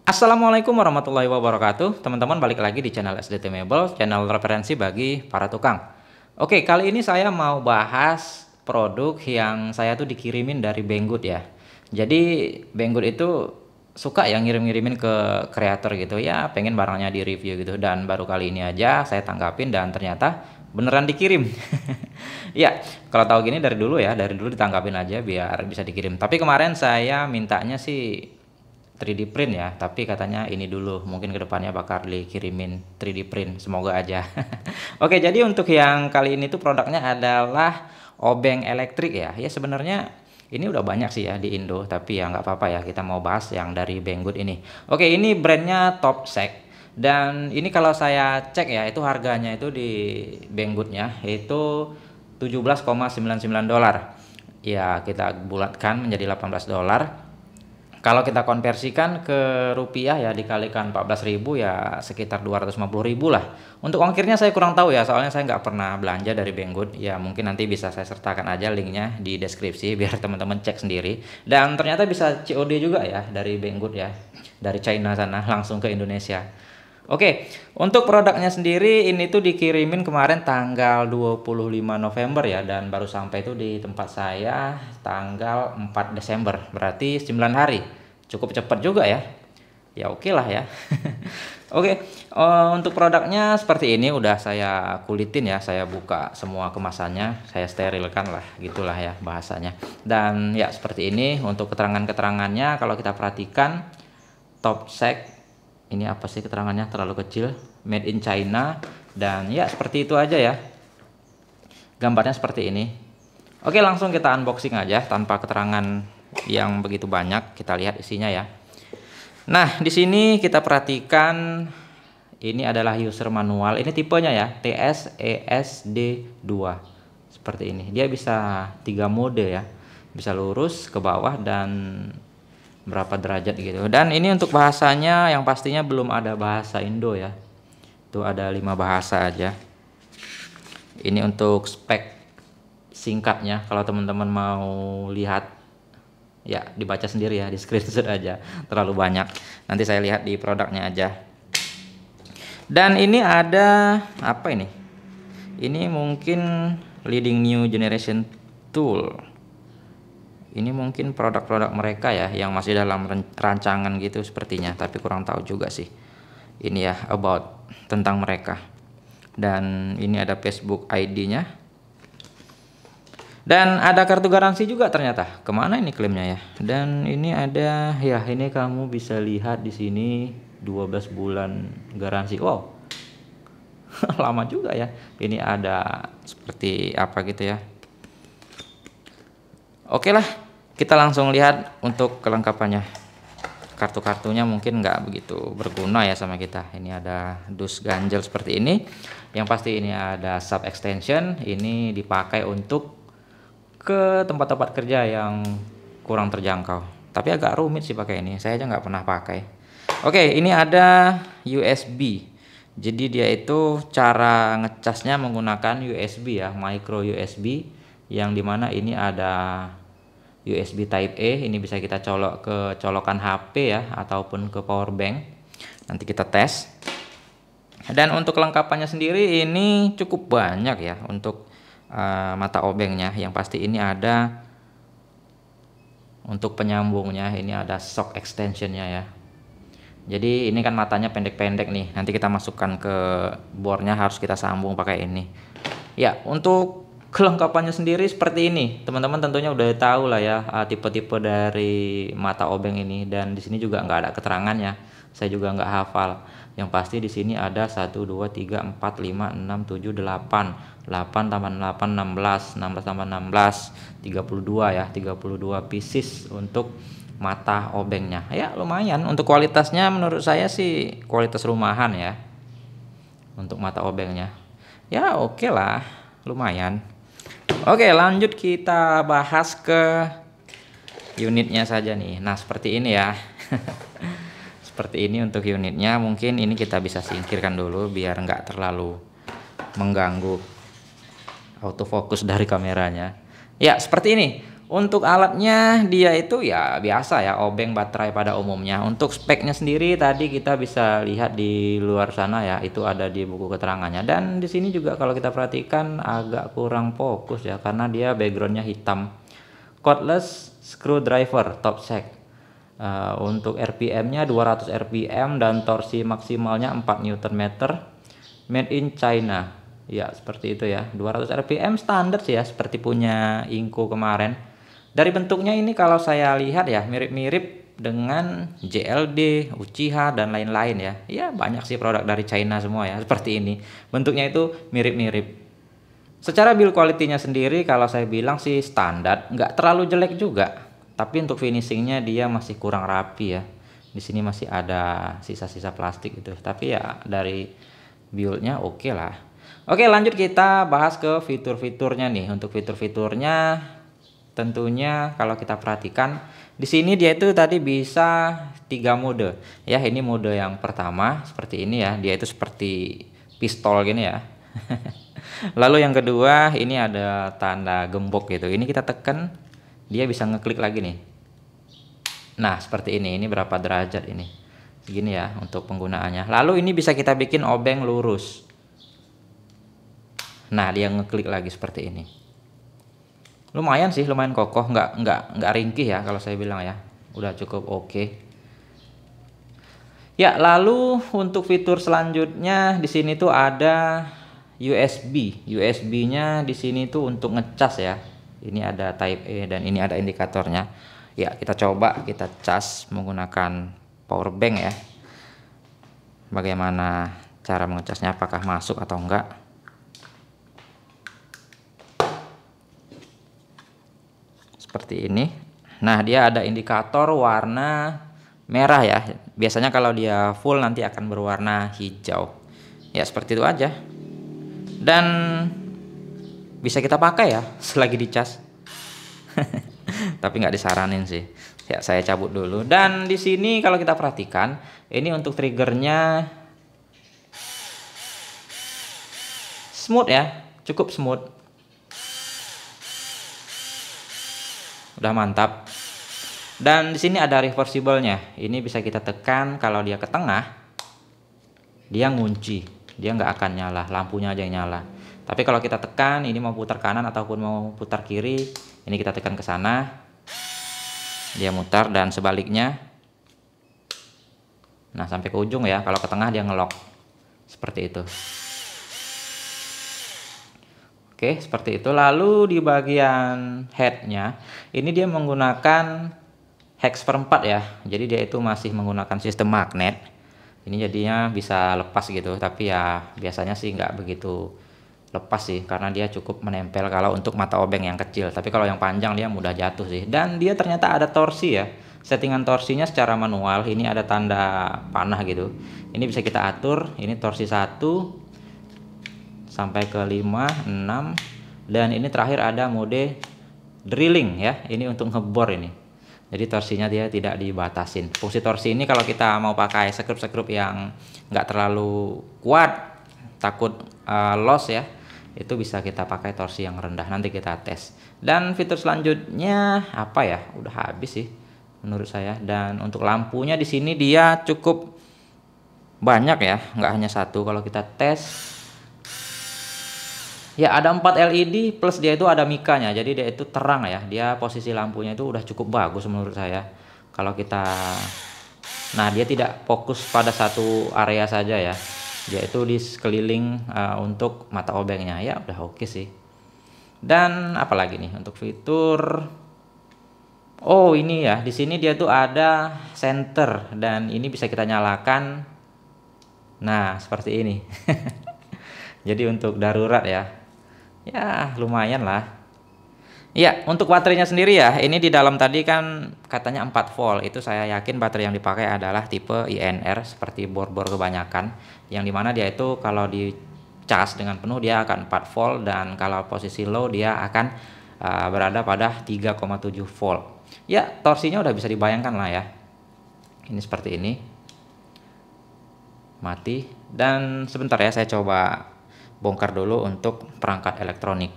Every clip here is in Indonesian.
Assalamualaikum warahmatullahi wabarakatuh. Teman-teman balik lagi di channel SDT Mebel, channel referensi bagi para tukang. Oke, kali ini saya mau bahas produk yang saya tuh dikirimin dari Banggood ya. Jadi Banggood itu suka ya ngirim-ngirimin ke kreator gitu ya, pengen barangnya di review gitu, dan baru kali ini aja saya tanggapin dan ternyata beneran dikirim. Ya, kalau tahu gini dari dulu ditanggapin aja biar bisa dikirim. Tapi kemarin saya mintanya sih 3D print ya, tapi katanya ini dulu, mungkin kedepannya bakal dikirimin 3D print, semoga aja. Oke, jadi untuk yang kali ini tuh produknya adalah obeng elektrik ya. Ya sebenarnya ini udah banyak sih ya di Indo, tapi ya nggak apa-apa ya, kita mau bahas yang dari Banggood ini. Oke, ini brandnya Topsec, dan ini kalau saya cek ya, itu harganya itu di Banggoodnya itu 17,99 dolar. Ya kita bulatkan menjadi 18 dolar. Kalau kita konversikan ke rupiah ya, dikalikan 14.000 ya sekitar 250.000 lah. Untuk ongkirnya saya kurang tahu ya, soalnya saya nggak pernah belanja dari Banggood. Ya mungkin nanti bisa saya sertakan aja linknya di deskripsi biar teman-teman cek sendiri. Dan ternyata bisa COD juga ya dari Banggood ya, dari China sana langsung ke Indonesia. Oke, untuk produknya sendiri ini tuh dikirimin kemarin tanggal 25 November ya, dan baru sampai itu di tempat saya tanggal 4 Desember. Berarti 9 hari. Cukup cepat juga ya. Ya oke lah ya. Oke, untuk produknya seperti ini udah saya kulitin ya, saya buka semua kemasannya, saya sterilkan lah, gitulah ya bahasanya. Dan ya seperti ini untuk keterangan-keterangannya, kalau kita perhatikan Topsec ini apa sih keterangannya, terlalu kecil, made in China, dan ya seperti itu aja ya, gambarnya seperti ini. Oke, langsung kita unboxing aja tanpa keterangan yang begitu banyak, kita lihat isinya ya. Nah di sini kita perhatikan ini adalah user manual, ini tipenya ya TS-ESD2 seperti ini. Dia bisa 3 mode ya, bisa lurus ke bawah dan berapa derajat gitu. Dan ini untuk bahasanya yang pastinya belum ada bahasa Indo ya, itu ada 5 bahasa aja. Ini untuk spek singkatnya, kalau teman-teman mau lihat ya dibaca sendiri ya, di screenshot aja, terlalu banyak, nanti saya lihat di produknya aja. Dan ini ada apa ini mungkin leading new generation tool. Ini mungkin produk-produk mereka ya yang masih dalam rancangan gitu sepertinya, tapi kurang tahu juga sih. Ini ya about tentang mereka. Dan ini ada Facebook ID-nya. Dan ada kartu garansi juga ternyata. Kemana ini klaimnya ya? Dan ini ada ya, ini kamu bisa lihat di sini 12 bulan garansi. Wow. Lama juga ya. Ini ada seperti apa gitu ya. Oke lah, kita langsung lihat untuk kelengkapannya. Kartu-kartunya mungkin nggak begitu berguna ya sama kita. Ini ada dus ganjel seperti ini. Yang pasti ini ada sub extension. Ini dipakai untuk ke tempat-tempat kerja yang kurang terjangkau. Tapi agak rumit sih pakai ini. Saya aja nggak pernah pakai. Oke, ini ada USB. Jadi dia itu cara ngecasnya menggunakan USB ya, micro USB, yang dimana ini ada USB Type A, ini bisa kita colok ke colokan HP ya, ataupun ke power bank. Nanti kita tes. Dan untuk kelengkapannya sendiri ini cukup banyak ya untuk mata obengnya. Yang pasti ini ada untuk penyambungnya, ini ada shock extensionnya ya. Jadi ini kan matanya pendek-pendek nih, nanti kita masukkan ke bornya, harus kita sambung pakai ini. Ya, untuk kelengkapannya sendiri seperti ini, teman-teman tentunya udah tahu lah ya tipe-tipe dari mata obeng ini, dan di sini juga nggak ada keterangannya, saya juga nggak hafal. Yang pasti di sini ada 1 2 3 4 5 6 7 8 8 tambah 8 16 16 tambah 16 32 ya, 32 pieces untuk mata obengnya. Ya lumayan, untuk kualitasnya menurut saya sih kualitas rumahan ya untuk mata obengnya. Ya oke lah, lumayan. Oke, lanjut kita bahas ke unitnya saja nih. Nah seperti ini ya. Seperti ini untuk unitnya. Mungkin ini kita bisa singkirkan dulu biar nggak terlalu mengganggu autofocus dari kameranya. Ya seperti ini Untuk alatnya dia itu ya biasa ya, obeng baterai pada umumnya. Untuk speknya sendiri tadi kita bisa lihat di luar sana ya, itu ada di buku keterangannya. Dan di sini juga kalau kita perhatikan agak kurang fokus ya, karena dia backgroundnya hitam. Cordless screwdriver top set. Untuk RPM-nya 200 RPM dan torsi maksimalnya 4 Nm. Made in China. Ya, seperti itu ya. 200 RPM standar sih ya, seperti punya Inco kemarin. Dari bentuknya ini kalau saya lihat ya mirip-mirip dengan JLD, Uchiha dan lain-lain ya. Ya banyak sih produk dari China semua ya seperti ini. Bentuknya itu mirip-mirip. Secara build quality-nya sendiri kalau saya bilang sih standar, nggak terlalu jelek juga. Tapi untuk finishingnya dia masih kurang rapi ya. Di sini masih ada sisa-sisa plastik gitu. Tapi ya dari build-nya oke lah. Oke, lanjut kita bahas ke fitur-fiturnya nih. Untuk fitur-fiturnya tentunya kalau kita perhatikan di sini dia itu tadi bisa 3 mode ya. Ini mode yang pertama seperti ini ya, dia itu seperti pistol gini ya. Lalu yang kedua ini ada tanda gembok gitu, ini kita tekan dia bisa ngeklik lagi nih. Nah seperti ini berapa derajat ini segini ya untuk penggunaannya. Lalu ini bisa kita bikin obeng lurus. Nah dia ngeklik lagi seperti ini. Lumayan sih, lumayan kokoh, nggak ringkih ya kalau saya bilang ya, udah cukup oke. Ya lalu untuk fitur selanjutnya di sini tuh ada USB-nya di sini tuh untuk ngecas ya. Ini ada Type A dan ini ada indikatornya. Ya kita coba kita cas menggunakan power bank ya. Bagaimana cara mengecasnya, apakah masuk atau enggak? Seperti ini. Nah dia ada indikator warna merah ya, biasanya kalau dia full nanti akan berwarna hijau ya, seperti itu aja. Dan bisa kita pakai ya selagi dicas. Tapi nggak disaranin sih ya, saya cabut dulu. Dan di sini kalau kita perhatikan ini untuk triggernya smooth ya, cukup smooth. Udah mantap. Dan di sini ada reversible-nya. Ini bisa kita tekan, kalau dia ke tengah dia ngunci, dia nggak akan nyala, lampunya aja yang nyala. Tapi kalau kita tekan ini mau putar kanan ataupun mau putar kiri, ini kita tekan ke sana dia mutar dan sebaliknya. Nah sampai ke ujung ya, kalau ke tengah dia ngelok seperti itu. Oke, seperti itu. Lalu di bagian headnya ini dia menggunakan hex per 4 ya, jadi dia itu masih menggunakan sistem magnet. Ini jadinya bisa lepas gitu, tapi ya biasanya sih nggak begitu lepas sih, karena dia cukup menempel kalau untuk mata obeng yang kecil. Tapi kalau yang panjang dia mudah jatuh sih. Dan dia ternyata ada torsi ya, settingan torsinya secara manual. Ini ada tanda panah gitu, ini bisa kita atur. Ini torsi 1 sampai ke 5, 6, dan ini terakhir ada mode drilling ya, ini untuk ngebor ini. Jadi torsinya dia tidak dibatasin. Fungsi torsi ini kalau kita mau pakai sekrup-sekrup yang nggak terlalu kuat, takut loss ya, itu bisa kita pakai torsi yang rendah. Nanti kita tes. Dan fitur selanjutnya apa ya? Udah habis sih menurut saya. Dan untuk lampunya di sini dia cukup banyak ya, nggak hanya satu. Kalau kita tes ya ada 4 LED plus dia itu ada mikanya, jadi dia itu terang ya. Dia posisi lampunya itu udah cukup bagus menurut saya. Kalau kita, nah dia tidak fokus pada satu area saja ya, dia itu di sekeliling untuk mata obengnya ya, udah oke sih. Dan apalagi nih untuk fitur, oh ini ya, di sini dia tuh ada center dan ini bisa kita nyalakan. Nah seperti ini. Jadi untuk darurat ya lumayan lah. Ya untuk baterainya sendiri ya, ini di dalam tadi kan katanya 4 volt. Itu saya yakin baterai yang dipakai adalah tipe INR seperti bor-bor kebanyakan, yang dimana dia itu kalau dicas dengan penuh dia akan 4 volt, dan kalau posisi low dia akan berada pada 3,7 volt. Ya torsinya udah bisa dibayangkan lah ya. Ini seperti ini, mati. Dan sebentar ya, saya coba bongkar dulu untuk perangkat elektronik.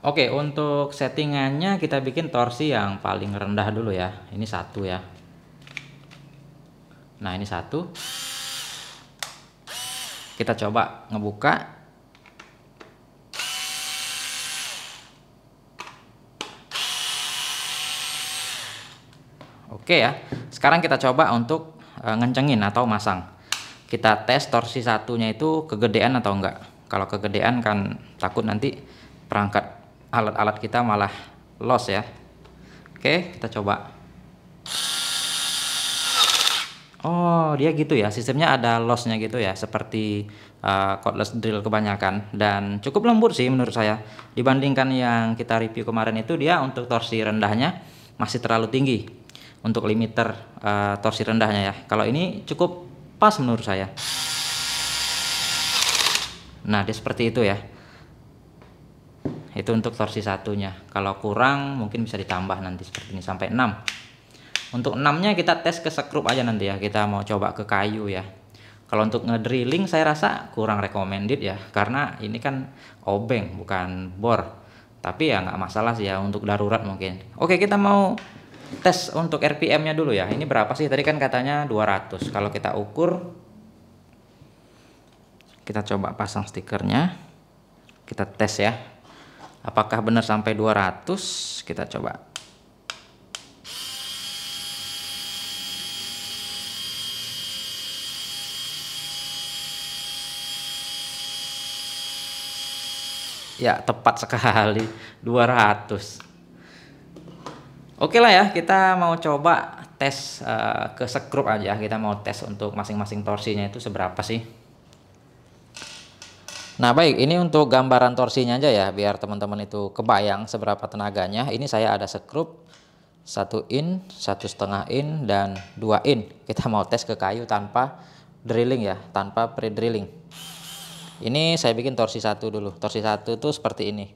Oke, untuk settingannya kita bikin torsi yang paling rendah dulu ya. Ini 1 ya. Nah, ini 1. Kita coba ngebuka. Oke ya. Sekarang kita coba untuk ngencengin atau masang. Kita tes torsi satunya itu kegedean atau enggak. Kalau kegedean kan takut nanti perangkat alat-alat kita malah loss ya. Oke, kita coba. Oh, dia gitu ya, sistemnya ada lossnya gitu ya, seperti cordless drill kebanyakan, dan cukup lembut sih menurut saya. Dibandingkan yang kita review kemarin itu, dia untuk torsi rendahnya masih terlalu tinggi untuk limiter torsi rendahnya ya. Kalau ini cukup pas menurut saya. Nah, dia seperti itu ya. Itu untuk torsi satunya. Kalau kurang mungkin bisa ditambah nanti seperti ini sampai 6. Untuk 6-nya kita tes ke sekrup aja nanti ya. Kita mau coba ke kayu ya. Kalau untuk ngedrilling saya rasa kurang recommended ya, karena ini kan obeng bukan bor. Tapi ya nggak masalah sih ya untuk darurat mungkin. Oke, kita mau tes untuk RPM-nya dulu ya. Ini berapa sih? Tadi kan katanya 200. Kalau kita ukur, kita coba pasang stikernya. Kita tes ya. Apakah benar sampai 200? Kita coba. Ya, tepat sekali 200. Oke lah ya, kita mau coba tes ke sekrup aja. Kita mau tes untuk masing-masing torsinya itu seberapa sih. Nah baik, ini untuk gambaran torsinya aja ya, biar teman-teman itu kebayang seberapa tenaganya. Ini saya ada sekrup 1 in, 1,5 in, dan 2 in. Kita mau tes ke kayu tanpa drilling ya, tanpa pre-drilling. Ini saya bikin torsi 1 dulu. Torsi 1 itu seperti ini.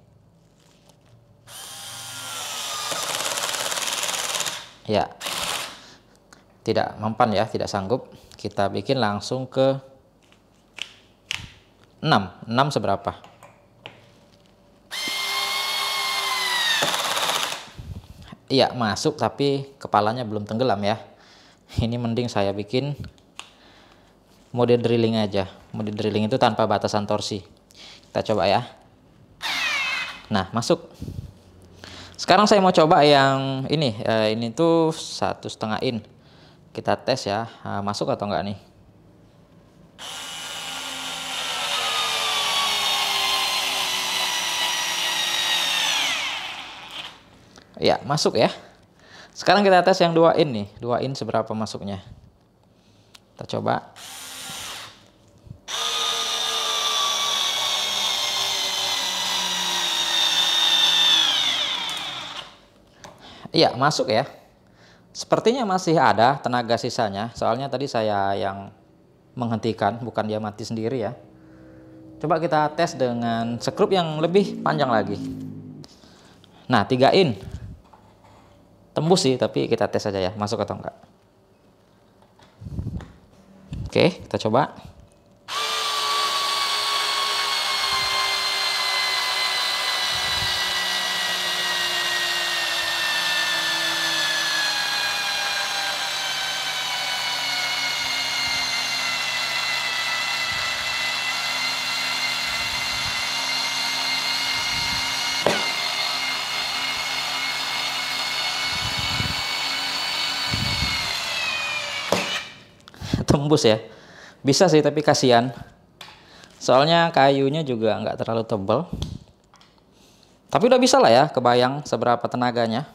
Ya, tidak mempan ya, tidak sanggup. Kita bikin langsung ke 6. 6 seberapa? Iya, masuk tapi kepalanya belum tenggelam ya. Ini mending saya bikin mode drilling aja. Mode drilling itu tanpa batasan torsi. Kita coba ya. Nah, masuk. Sekarang saya mau coba yang ini. Ini tuh 1,5 in. Kita tes ya, masuk atau enggak nih. Ya, masuk ya. Sekarang kita tes yang 2 in nih. 2 in seberapa masuknya. Kita coba. Iya, masuk ya. Sepertinya masih ada tenaga sisanya. Soalnya tadi saya yang menghentikan, bukan dia mati sendiri ya. Coba kita tes dengan sekrup yang lebih panjang lagi. Nah, 3 in. Tembus sih, tapi kita tes aja ya, masuk atau enggak. Oke, kita coba. Tembus ya, bisa sih tapi kasihan, soalnya kayunya juga nggak terlalu tebal, tapi udah bisa lah ya, kebayang seberapa tenaganya.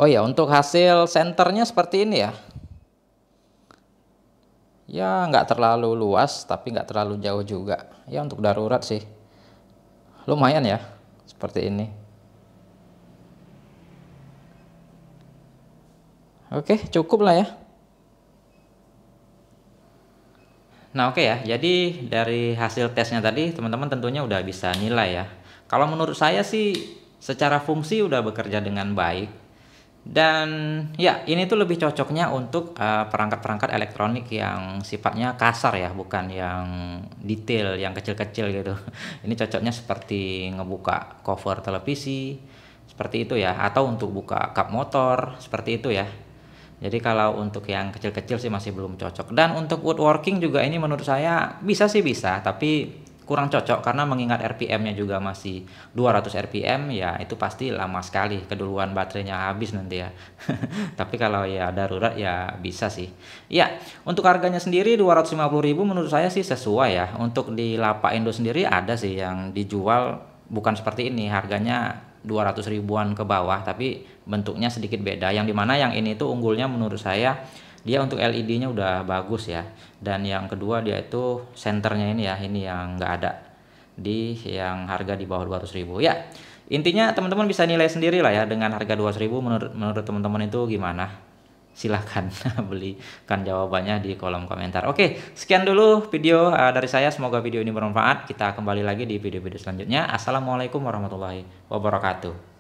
Oh ya, untuk hasil senternya seperti ini ya. Ya nggak terlalu luas tapi nggak terlalu jauh juga ya, untuk darurat sih lumayan ya, seperti ini. Oke, cukup lah ya. Nah oke ya, jadi dari hasil tesnya tadi teman-teman tentunya udah bisa nilai ya. Kalau menurut saya sih secara fungsi udah bekerja dengan baik. Dan ya, ini tuh lebih cocoknya untuk perangkat-perangkat elektronik yang sifatnya kasar ya, bukan yang detail, yang kecil-kecil gitu. Ini cocoknya seperti ngebuka cover televisi, seperti itu ya, atau untuk buka kap motor, seperti itu ya. Jadi kalau untuk yang kecil-kecil sih masih belum cocok. Dan untuk woodworking juga ini menurut saya bisa sih bisa, tapi kurang cocok karena mengingat RPM-nya juga masih 200 RPM ya itu pasti lama sekali keduluan baterainya habis nanti ya. Tapi kalau ya darurat ya bisa sih. Ya, untuk harganya sendiri 250.000 menurut saya sih sesuai ya. Untuk di Lapak Indo sendiri ada sih yang dijual bukan seperti ini, harganya 200 ribuan ke bawah tapi bentuknya sedikit beda. Yang dimana yang ini tuh unggulnya menurut saya dia untuk LED-nya udah bagus ya. Dan yang kedua dia itu senternya ini ya, ini yang nggak ada di yang harga di bawah 200.000 ya. Intinya teman-teman bisa nilai sendiri lah ya dengan harga 200.000 menurut teman-teman itu gimana. Silahkan belikan jawabannya di kolom komentar. Oke, sekian dulu video dari saya. Semoga video ini bermanfaat. Kita kembali lagi di video-video selanjutnya. Assalamualaikum warahmatullahi wabarakatuh.